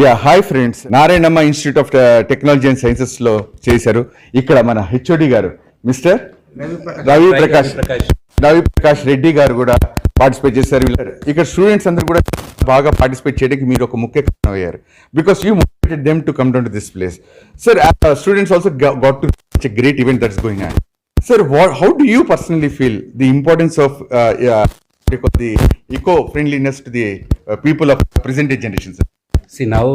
Yeah hi friends, Narayanamma institute of technology and sciences లో చేశారు. ఇక్కడ మన హెచ్ఓడి గారు మిస్టర్ రవి ప్రకాష్ రెడ్డి గారు కూడా పార్టిసిపేట్ చేశారు. ఇక్కడ స్టూడెంట్స్ అందరూ కూడా బాగా పార్టిసిపేట్ చేయడానికి మీరు ఒక ముఖ్య కారణం అయ్యారు. Because you motivated them to come down to this place. Sir, students also got to such a great event that's going on. Sir, how do you personally feel the importance of the eco-friendliness to the people of present day generation? Sir? See, now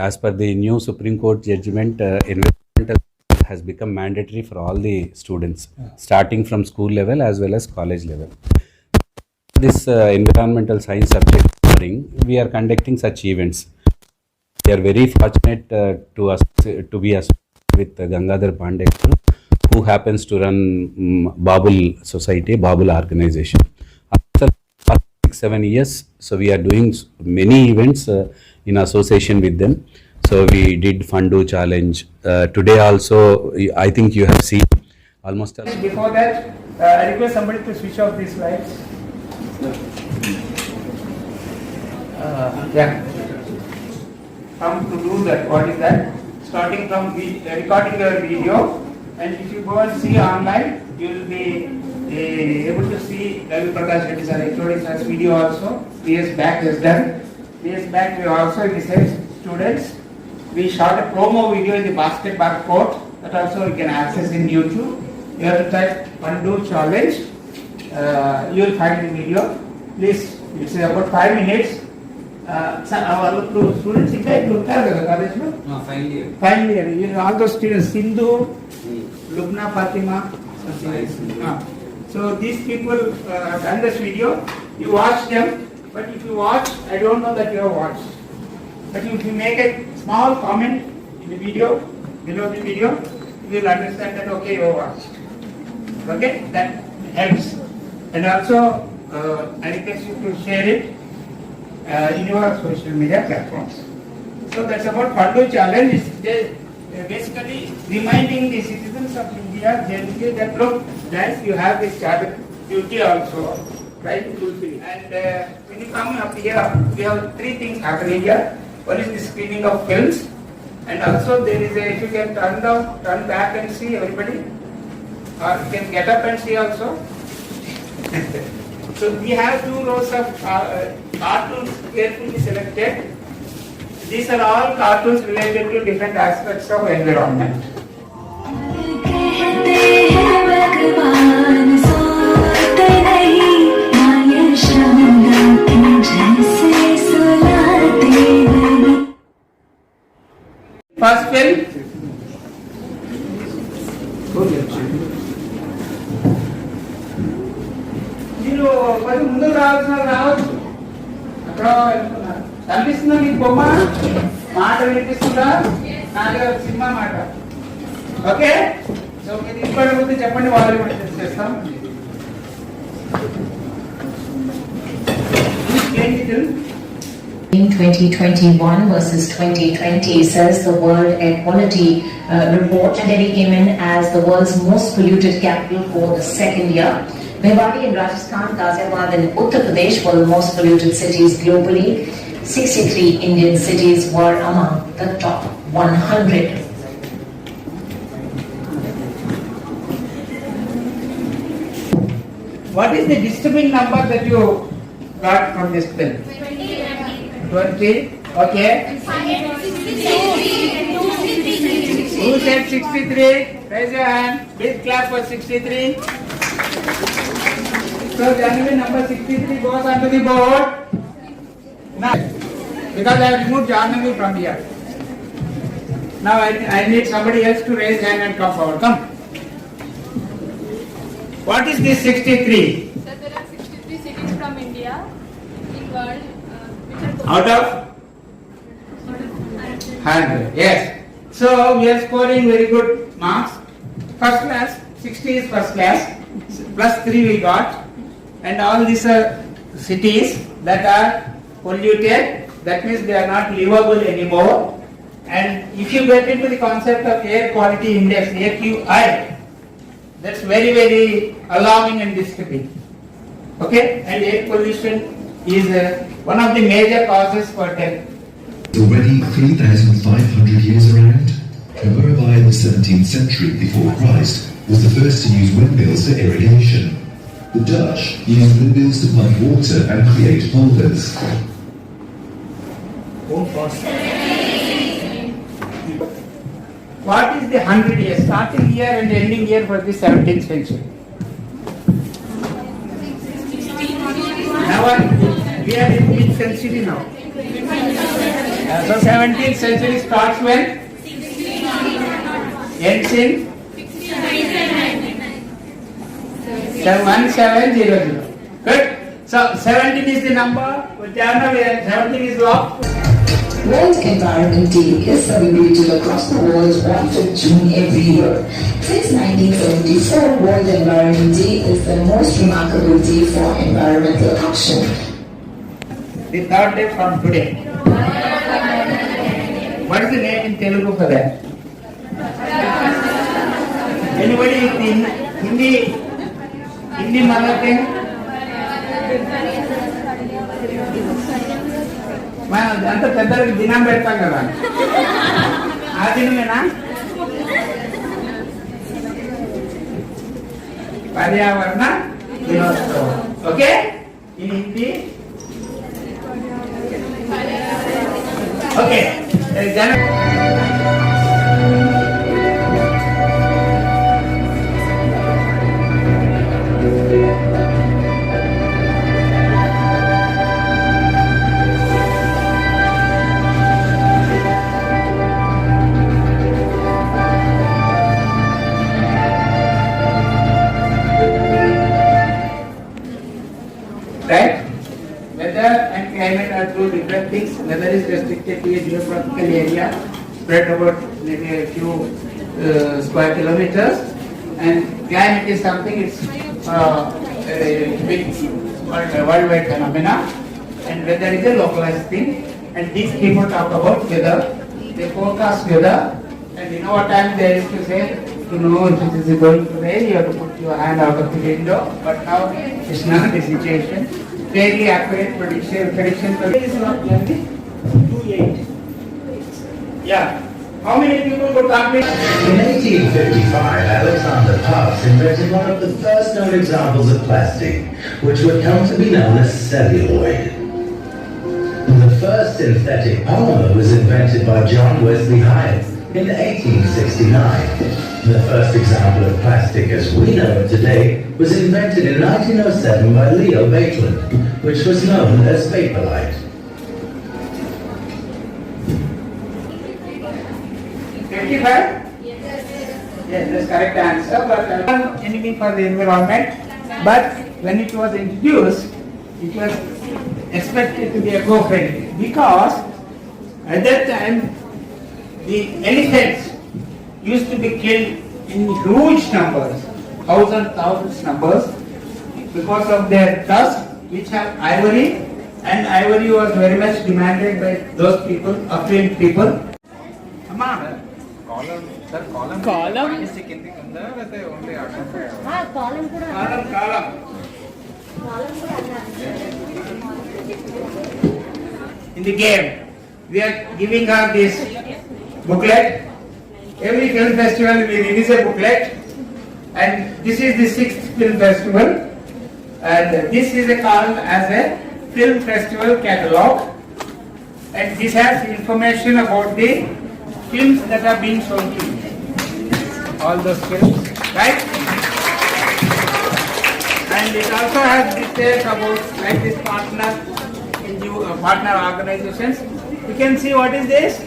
as per the new Supreme Court judgment, environmental has become mandatory for all the students, starting from school level as well as college level. This environmental science subject we are conducting such events. We are very fortunate to be associated with Gangadhar Pandey, who happens to run BABUL society, BABUL organization. After 6-7 years, so we are doing many events in association with them. So we did Fundu challenge. Today also, I think you have seen almost. Before that, I request somebody to switch off these lights. Yeah. Come to do that. What is that? Starting from recording your video. And if you go and see online, you will be able to see Ravi Prakash Reddy sir including such video also. Years back is done. Years back we also in the same students. We shot a promo video in the basketball court that also you can access in YouTube. You have to type Undo Challenge. You will find the video. Please, it's about 5 minutes. Our students in college, no? No, finally. Finally, you know, all those students, Sindhu, Lubna, Fatima. So these people have done this video. You watch them, but if you watch, I don't know that you have watched. But if you make a small comment in the video, below the video, you will understand that okay, you have watched. Okay, that helps. And also, I request you to share it in your social media platforms. So that's about Fundu challenge. It's basically reminding the citizens of India generally that look, guys, you have this charter duty also, right, to fulfill. And when you come up here, we have 3 things happening here. One is the screening of films, and also there is a, if you can turn back and see everybody, or you can get up and see also. So we have 2 rows of cartoons carefully selected. These are all cartoons related to different aspects of environment. First film. మీరు కొంచెం ముందుకు రావచ్చు. అక్కడ కనిపిస్తుందా మీకు బొమ్మ? మాట వినిపిస్తుందా? నాలుగు సినిమా మాట. ఓకే, సో మీరు ఇంకోటి చెప్పండి, వాళ్ళు కూడా చేస్తాం. In 2021 versus 2020 says the World Air Quality Report. Delhi came in as the world's most polluted capital for the 2nd year. Mewari in Rajasthan, Ghaziabad in Uttar Pradesh were the most polluted cities globally. 63 Indian cities were among the top 100. What is the disturbing number that you got from this bill? 20. Okay. Who said 63? Raise your hand. Big clap for 63. So generally number 63 goes onto the board. Now, because I have removed Jahnavi from here. Now I need somebody else to raise hand and come forward. Come. What is this 63? Sir, there are 63 cities from India in world. Out of 100. Yes. So we are scoring very good marks. First class, 60 is first class. Plus 3 we got. And all these are cities that are polluted. That means they are not livable anymore. And if you get into the concept of air quality index, AQI, that's very, very alarming and disturbing. Okay? And air pollution is one of the major causes for death. Already 3,500 years around, Hyderabad in the 17th century before Christ was the first to use windmills for irrigation. The Dutch used windmills to pump water and create polder's. What is the 100 years, starting year and ending year for the 17th century? Now we are in which century now? So 17th century starts when? Ends in? 1700. Good. So 17 is the number, 17 is locked. World Environment Day is celebrated across the world on 5th June every year. Since 1974, World Environment Day is the most remarkable day for environmental action. The third day from today. What is the name in Telugu for that? Anybody in Hindi mother tongue? అంత పెద్దలకి దినం పెడతాం కదా ఆ దినమేనా పర్యావరణ దినోత్సవం okay in Hindi okay జన right? Weather and climate are two different things. Weather is restricted to a geographical area spread about maybe a few square kilometers, and climate is something, it's a big worldwide phenomena, and weather is a localized thing. And these people talk about weather, they forecast weather, and in our time they used to say, to know if it is going to rain, you have to put your hand out of the window. But now it's not the situation. Fairly accurate prediction is not only 28. Yeah. How many people would complete? In 1855, Alexander Pass invented one of the first known examples of plastic, which would come to be known as celluloid. The first synthetic polymer was invented by John Wesley Hyatt in 1869. The first example of plastic as we know it today was invented in 1907 by Leo Baekeland, which was known as Vaporlight. Yes, that's correct answer. But enemy for the environment. But when it was introduced, it was expected to be eco-friendly because at that time the elephants used to be killed in huge numbers, thousands numbers, because of their tusk, which have ivory, and ivory was very much demanded by those people, affluent people. Column. In the game, we are giving her this booklet. Every film festival we release a booklet, and this is the 6th film festival, and this is called as a film festival catalogue, and this has information about the films that are being shown to you. All those films, right? And it also has details about like this partner organizations. You can see what is this?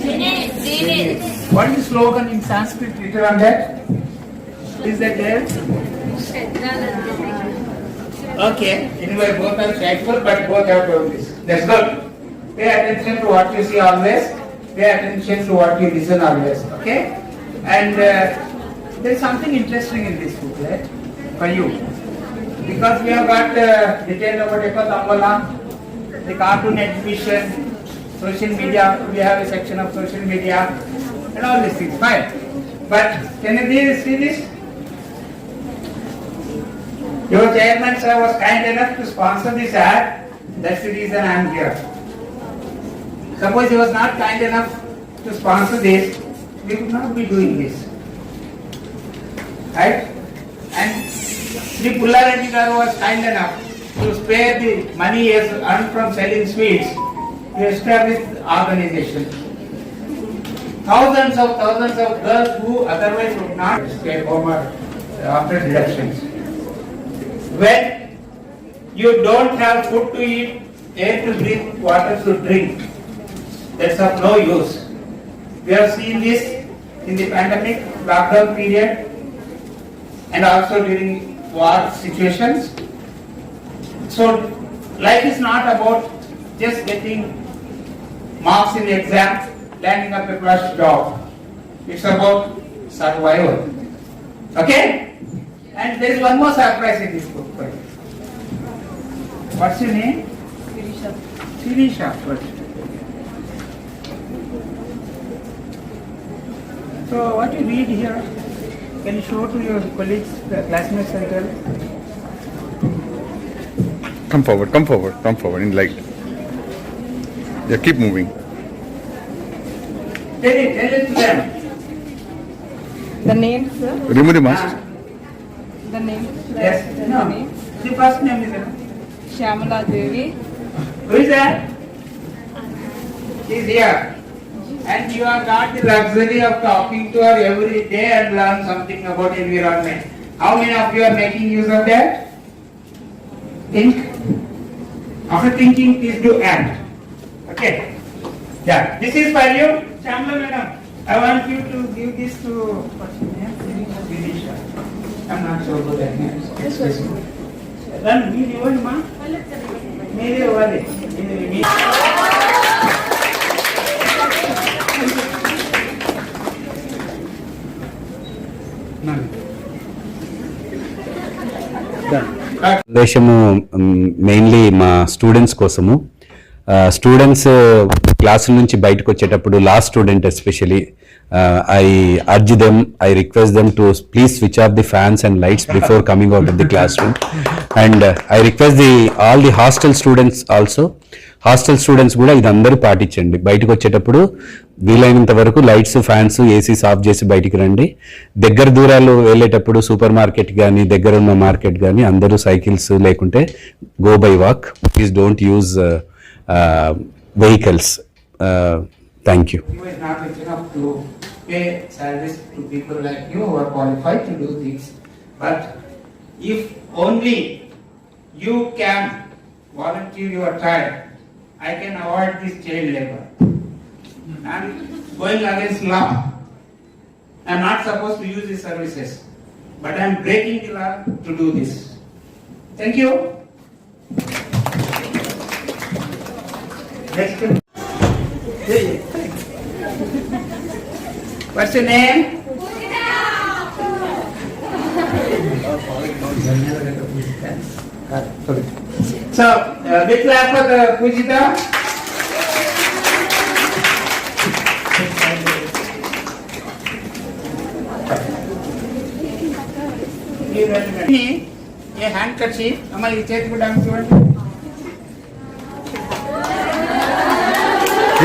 GNITS. What is the slogan in Sanskrit written on that? Is that there? Okay. Anyway, both are Shaikpet, but both have told this. That's good. Pay attention to what you see always. Pay attention to what you listen always. Okay? And there is something interesting in this booklet for you. Because we have got detailed about Ekotambala, the cartoon exhibition, social media, we have a section of social media, and all these things, fine. But can you please see this? Your chairman sir was kind enough to sponsor this ad, that's the reason I am here. Suppose he was not kind enough to sponsor this, we would not be doing this. Right? And Sri Pullareddy garu was kind enough to spare the money he has earned from selling sweets to establish the organization. Thousands of girls who otherwise would not stay home after deductions. When you don't have food to eat, air to breathe, water to drink, that's of no use. We have seen this in the pandemic, lockdown period, and also during war situations. So life is not about just getting marks in the exam, landing up a first job. It's about survival. Okay? And there is one more surprise in this book. What's your name? Sirisha. So what you read here, can you show to your colleagues, the classmates as well? Come forward in light. Yeah, keep moving. Tell it to them. The name, sir? Remove the mask. The name? Yes, The no. name? The first name is there. Shyamala Devi. Who is that? She is here. And you have got the luxury of talking to her every day and learn something about environment. How many of you are making use of that? Think. After thinking, please do act. Okay. Yeah. This is for you, Shyamala madam. I want you to give this to what's your name? Sirisha. I'm not so good at names. Run, me the ma. मेरे वाले దేశము mainly మా students కోసము. Students క్లాసుల నుంచి బయటకు వచ్చేటప్పుడు last student especially I urge them, I request them to please switch off the fans and lights before coming out of the class room. And I request all the hostel students also, hostel students కూడా ఇది అందరూ పాటించండి. బయటకు వచ్చేటప్పుడు వీలైనంత వరకు lights, fans, ACs of చేసి బయటికి రండి. దగ్గర దూరాలు వెళ్ళేటప్పుడు సూపర్ మార్కెట్ కానీ దగ్గర ఉన్న మార్కెట్ కానీ అందరూ సైకిల్స్ లేకుంటే go by walk. Please don't use vehicles. Thank you. You is not rich enough to pay salaries to people like you who are qualified to do things. But if only you can volunteer your time, I can avoid this child labor. I am going against law. I am not supposed to use these services, but I am breaking the law to do this. Thank you. Next. What's your name? So, big clap for the Pujita. ये handkerchief, हमारी चेत को डांग चुन.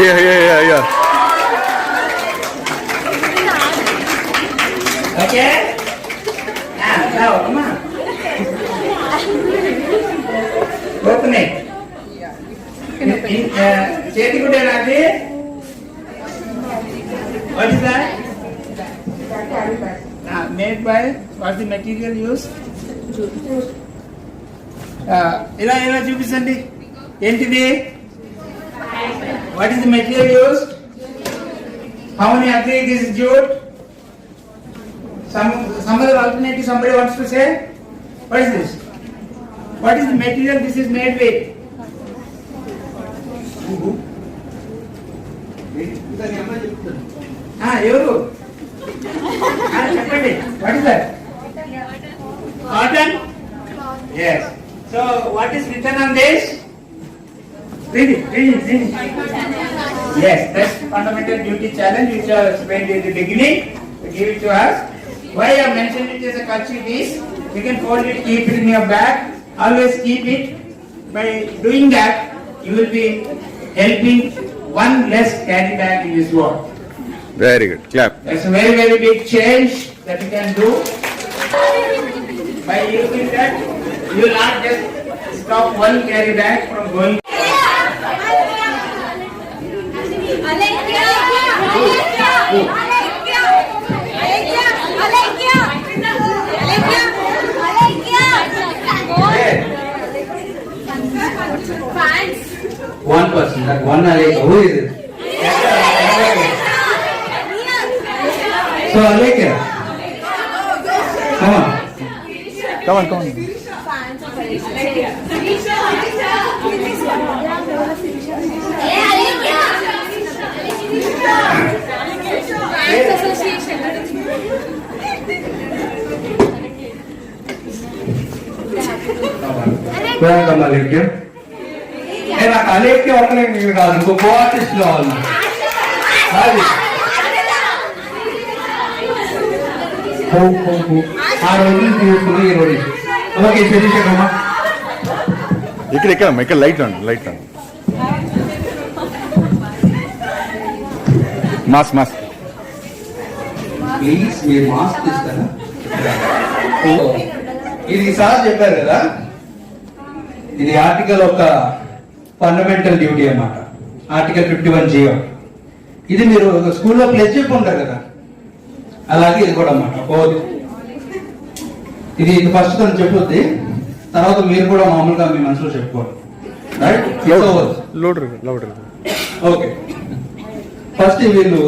Yeah. Okay? Now, come on. Open it. Cheti kude nadi. What is that? Made by, what's the material used? Ila చూపించండి. ఏంటిది? What is the material used? How many agree this is jute? Some other alternative somebody wants to say? What is this? What is the material this is made with? Evaru? Cheppandi. What is that? Cotton? Yes. So what is written on this? Read it. Yes, that's fundamental duty challenge which I explained in the beginning. Give it to us. Why I have mentioned it as a culture piece? You can fold it, keep it in your bag. Always keep it. By doing that, you will be helping one less carry bag in this world. Very good clap. It's a very, very big change that you can do. By using that, you will not just stop one carry bag from going. One person, that one Aleka, who is it? So Aleka, come on. Come on, come on. Welcome Aleka. నాకు అలేఖ్య ఒకనే మీరు కాదు, ఇంకో co artist కావాలి. ఆ రోజు తీసుకుని ఈ రోజు ఓకే శరీరమ్మా ఇక్కడ light on, light on. Mask please మీరు మాస్క్ ఇస్తారా? ఇది సార్ చెప్పారు కదా, ఇది ఆర్టికల్ ఒక ఫండమెంటల్ డ్యూటీ అన్నమాట, ఆర్టికల్ 51 జియో. ఇది మీరు స్కూల్లో ప్లేస్ చెప్పి ఉంటారు కదా, అలాగే ఇది కూడా అన్నమాట. ఇది ఫస్ట్ తను చెప్పుద్ది, తర్వాత మీరు కూడా మామూలుగా మీ మనసులో చెప్పుకోండి. రైట్? ఓకే, ఫస్ట్ వీళ్ళు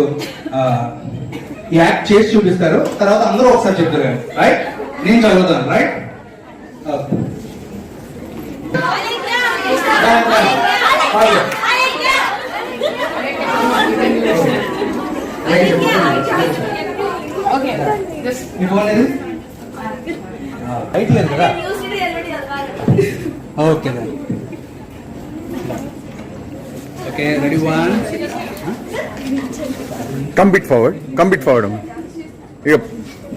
యాక్ట్ చేసి చూపిస్తారు, తర్వాత అందరూ ఒకసారి చెప్తారు. రైట్? నేను చదువుతాను. రైట్? రైట్ లేదు కదా? Okay okay, ready? One, complete forward అమ్మా.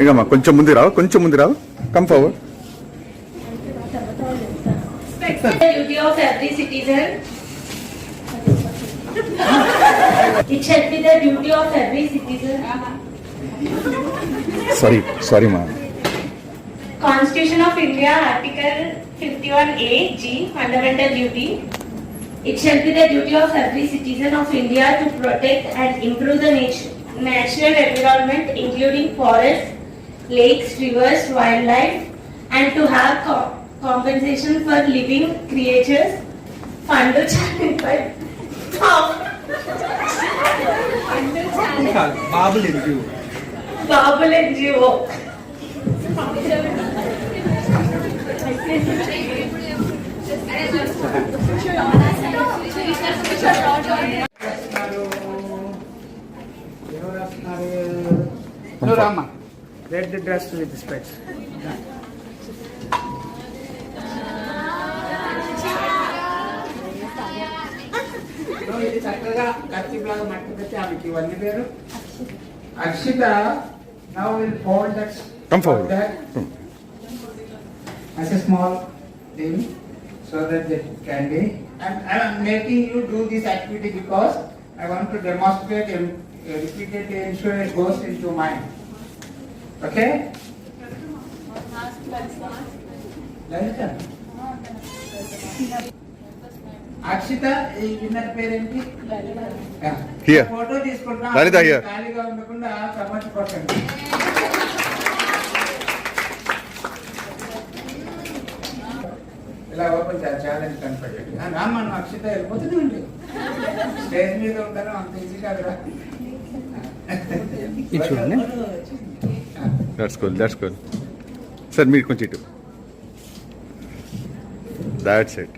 ఇకమ్మా కొంచెం ముందు రావు, come forward. The duty of every citizen. It shall be the duty of every citizen. Sorry మా. Constitution of India, Article 51A, G, fundamental duty. It shall be the duty of every citizen of India to protect and improve the natural environment, including forests, lakes, rivers, wildlife, and to have compensation for living creatures. Fund channel by Babul NGO. No, Rama. Red the dress with the specs. ఇది చక్కగా కత్తిలాగా మట్టి పెట్టి ఆమెకి ఇవన్నీ పేరు Akshita. Now we'll fold that. Come forward. As a small thing, so that it can be. And I am making you do this activity because I want to demonstrate and repeatedly ensure it goes into mind. Okay? Akshita, ఈ winner పేరేంటి? Here. Photo తీసుకుంటున్నా, Lalita here. ఖాళీగా ఉండకుండా promote కొట్టండి. ఇలా open challenge కనపడేది. రామన్ అక్షిత వెళ్ళిపోతుంది అండి, స్టేజ్ మీద ఉంటాను, అంత ఈజీ కాదురా. That's cool. సార్ మీరు కొంచెం ఇటు. That's it.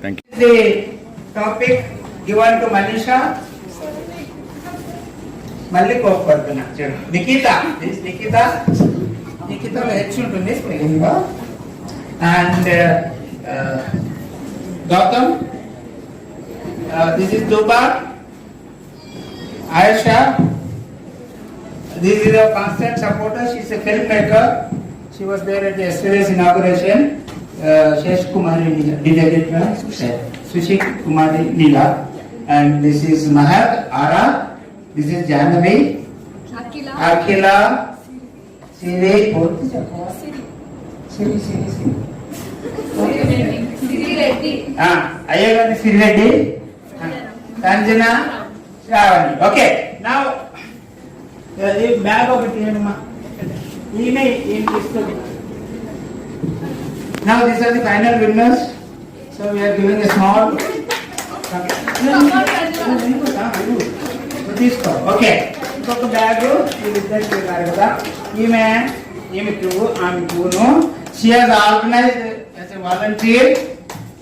Thank you. The topic given to Manisha. మళ్ళీ కోపడుతున్నా చూడు. నిఖిత, నిఖితలో హెచ్ ఉంటుంది స్పెల్లింగ్ లో. And Gautam, this is Duba, Ayesha, this is a constant supporter. She is a filmmaker. She was there at yesterday's inauguration. Shesh Kumari did it. Sushik Kumari Neela, and this is Mahak Ara, this is Janavi, Akila, Siri, Ayagani Siri Reddy, Sanjana, Shravani. Okay, now the bag of it. Now these are the final winners. So we are giving a small. Okay. So bag. She has organized as a volunteer.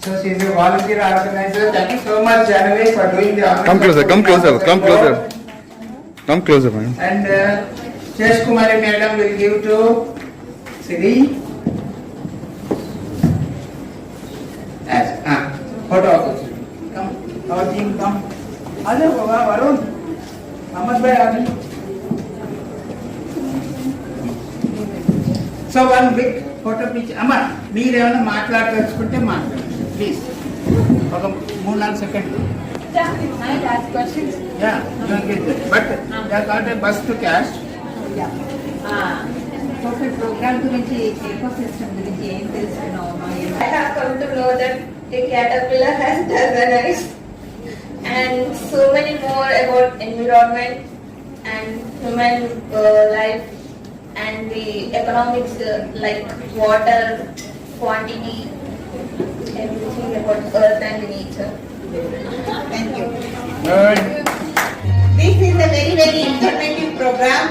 So she is a volunteer organizer. Thank you so much, Janvi, for doing the. Come closer, come closer, come closer. Come closer, man. And Shesh Kumari madam will give to Siri. As photo opportunity. Come, our team, come. Aja Baba, Varun. Ahmad bhai, Abi. So one big photo picture. Amma, meer evana maatladalchukunte maatladandi. Please. Oka 3-4 seconds. Might ask questions. Yeah, you can get that. But they got a bus to cash. Total program గురించి ecosystem గురించి ఏం తెలుసుకున్నావు? I have come to know that the caterpillar has organized and so many more about environment and human life and the economics like water, quantity, everything about earth and nature. Thank you. Good. This is a very, very informative program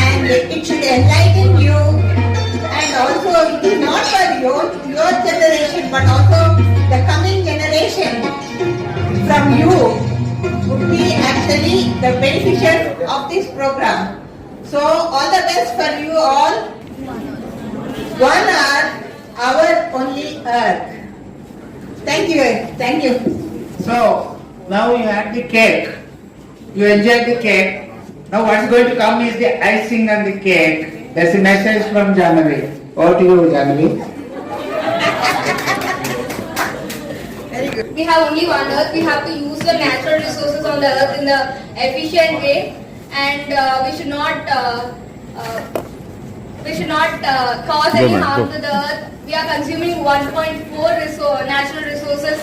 and it should enlighten you, and also it is not for your generation but also the coming generation from you would be actually the beneficiaries of this program. So all the best for you all. One earth, our only earth. Thank you. Thank you. So now you had the cake. You enjoyed the cake. Now what's going to come is the icing on the cake. That's a message from Janavi. Over to you, Janavi. We have only one earth. We have to use the natural resources on the earth in the efficient way, and we should not cause any harm to the earth. We are consuming 1.4 natural resources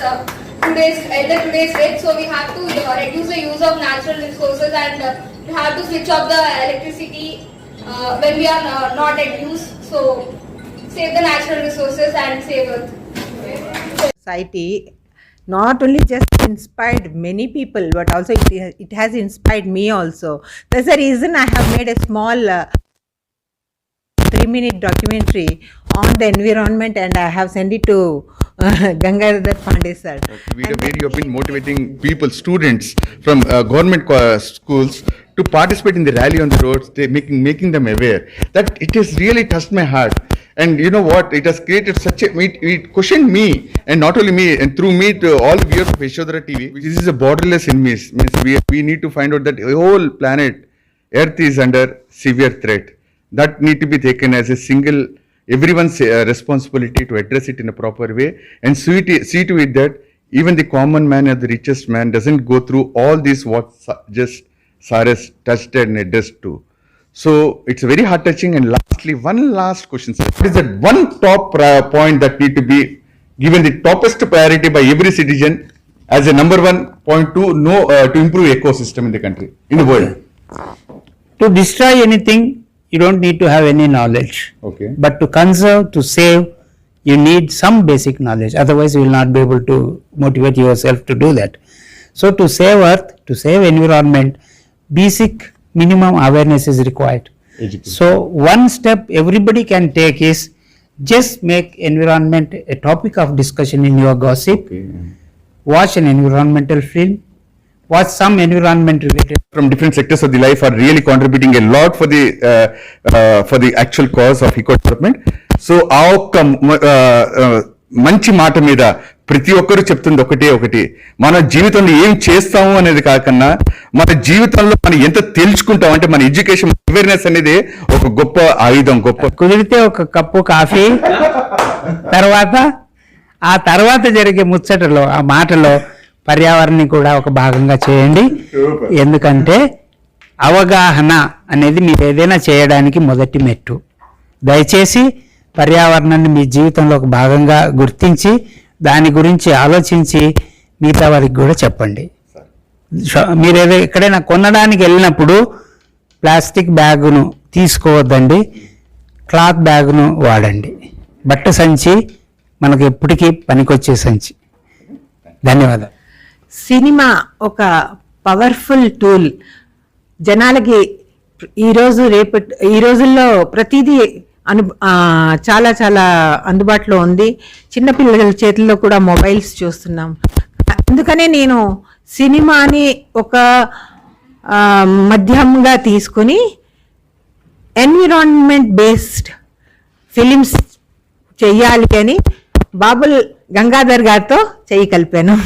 today's rate, so we have to reduce the use of natural resources, and we have to switch off the electricity when we are not at use. So save the natural resources and save earth. Society not only just inspired many people but also it has inspired me also. That's the reason I have made a small 3-minute documentary on the environment and I have sent it to Gangadhar Pandey sir. Where you have been motivating people, students from government schools to participate in the rally on the roads, making them aware. That it has really touched my heart. And you know what? It has created such a. It questioned me, and not only me, and through me to all the viewers of Yashodhara TV. This is a borderless enemy. Means we need to find out that the whole planet, Earth, is under severe threat. That need to be taken as a single, everyone's responsibility to address it in a proper way, and see to it that even the common man and the richest man doesn't go through all this what just Saras touched and addressed to. So it's very heart touching. And lastly, one last question, sir. What is that one top point that need to be given the toppest priority by every citizen as a number 1 point to improve ecosystem in the country, in the world? To destroy anything, you don't need to have any knowledge. Okay. But to conserve, to save, you need some basic knowledge. Otherwise, you will not be able to motivate yourself to do that. So to save earth, to save environment, basic minimum awareness is required. Education. So one step everybody can take is just make environment a topic of discussion in your gossip. Okay. Watch an environmental film. Watch some environment related. From different sectors of the life are really contributing a lot for the actual cause of eco development. So మంచి మాట మీద ప్రతి ఒక్కరు చెప్తుంది ఒకటి, మన జీవితంలో ఏం చేస్తాము అనేది కాకన్నా మన జీవితంలో మనం ఎంత తెలుసుకుంటాం అంటే మన ఎడ్యుకేషన్ అవేర్నెస్ అనేది ఒక గొప్ప ఆయుధం. కుదిరితే ఒక కప్పు కాఫీ తర్వాత ఆ తర్వాత జరిగే ముచ్చటలో ఆ మాటలో పర్యావరణాన్ని కూడా ఒక భాగంగా చేయండి. ఎందుకంటే అవగాహన అనేది మీరు ఏదైనా చేయడానికి మొదటి మెట్టు. దయచేసి పర్యావరణాన్ని మీ జీవితంలో ఒక భాగంగా గుర్తించి దాని గురించి ఆలోచించి మిగతా వారికి కూడా చెప్పండి. మీరు ఎక్కడైనా కొనడానికి వెళ్ళినప్పుడు ప్లాస్టిక్ బ్యాగును తీసుకోవద్దండి, క్లాత్ బ్యాగును వాడండి. బట్ట సంచి మనకు ఎప్పటికీ పనికొచ్చే సంచి. ధన్యవాదాలు. సినిమా ఒక పవర్ఫుల్ టూల్. జనాలకి ఈ రోజుల్లో ప్రతిదీ చాలా చాలా అందుబాటులో ఉంది. చిన్నపిల్లల చేతుల్లో కూడా మొబైల్స్ చూస్తున్నాం. అందుకనే నేను సినిమాని ఒక మధ్యంగా తీసుకుని ఎన్విరాన్మెంట్ బేస్డ్ ఫిలిమ్స్ చెయ్యాలి అని బాబుల్ గంగాధర్ గారితో చెయ్యి కలిపాను.